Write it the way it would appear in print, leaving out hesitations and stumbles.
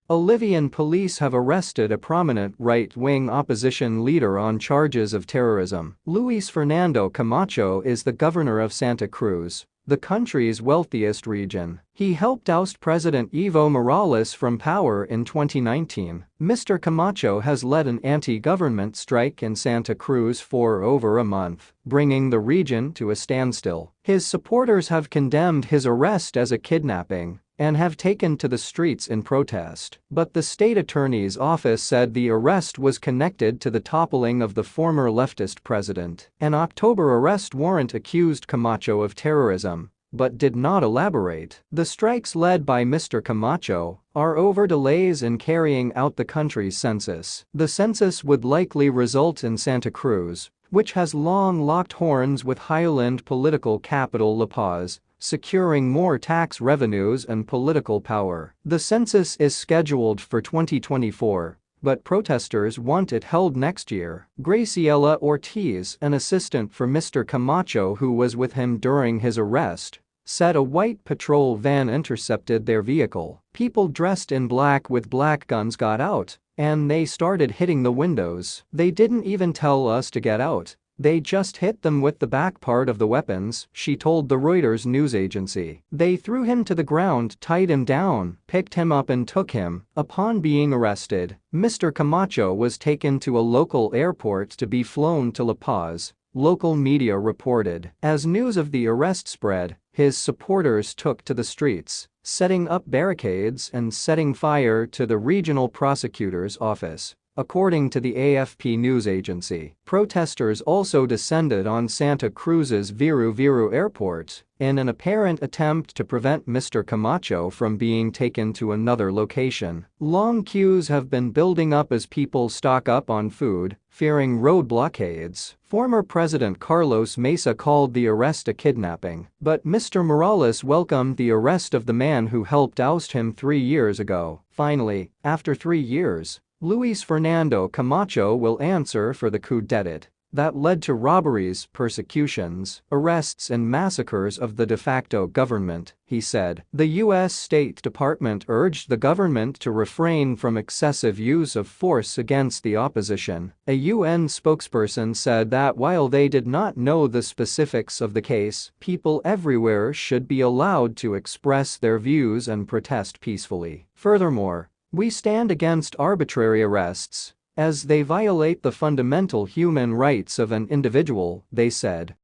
Olivian police have arrested a prominent right-wing opposition leader on charges of terrorism. Luis Fernando Camacho is the governor of Santa Cruz, the country's wealthiest region. He helped oust President Evo Morales from power in 2019. Mr. Camacho has led an anti-government strike in Santa Cruz for over a month, bringing the region to a standstill. His supporters have condemned his arrest as a kidnapping and have taken to the streets in protest. But the state attorney's office said the arrest was connected to the toppling of the former leftist president. An October arrest warrant accused Camacho of terrorism, but did not elaborate. The strikes led by Mr. Camacho are over delays in carrying out the country's census. The census would likely result in Santa Cruz, which has long locked horns with highland political capital La Paz, securing more tax revenues and political power. The census is scheduled for 2024, but protesters want it held next year. Graciela Ortiz, an assistant for Mr. Camacho who was with him during his arrest, said a white patrol van intercepted their vehicle. People dressed in black with black guns got out, and they started hitting the windows. They didn't even tell us to get out. They just hit them with the back part of the weapons, she told the Reuters news agency. They threw him to the ground, tied him down, picked him up and took him. Upon being arrested, Mr. Camacho was taken to a local airport to be flown to La Paz, local media reported. As news of the arrest spread, his supporters took to the streets, setting up barricades and setting fire to the regional prosecutor's office. According to the AFP news agency, protesters also descended on Santa Cruz's Viru Viru airport in an apparent attempt to prevent Mr. Camacho from being taken to another location. Long queues have been building up as people stock up on food, fearing road blockades. Former President Carlos Mesa called the arrest a kidnapping, but Mr. Morales welcomed the arrest of the man who helped oust him 3 years ago. Finally, after 3 years, Luis Fernando Camacho will answer for the coup d'etat that led to robberies, persecutions, arrests and massacres of the de facto government, he said. The U.S. State Department urged the government to refrain from excessive use of force against the opposition. A UN spokesperson said that while they did not know the specifics of the case, people everywhere should be allowed to express their views and protest peacefully. Furthermore, we stand against arbitrary arrests, as they violate the fundamental human rights of an individual, they said.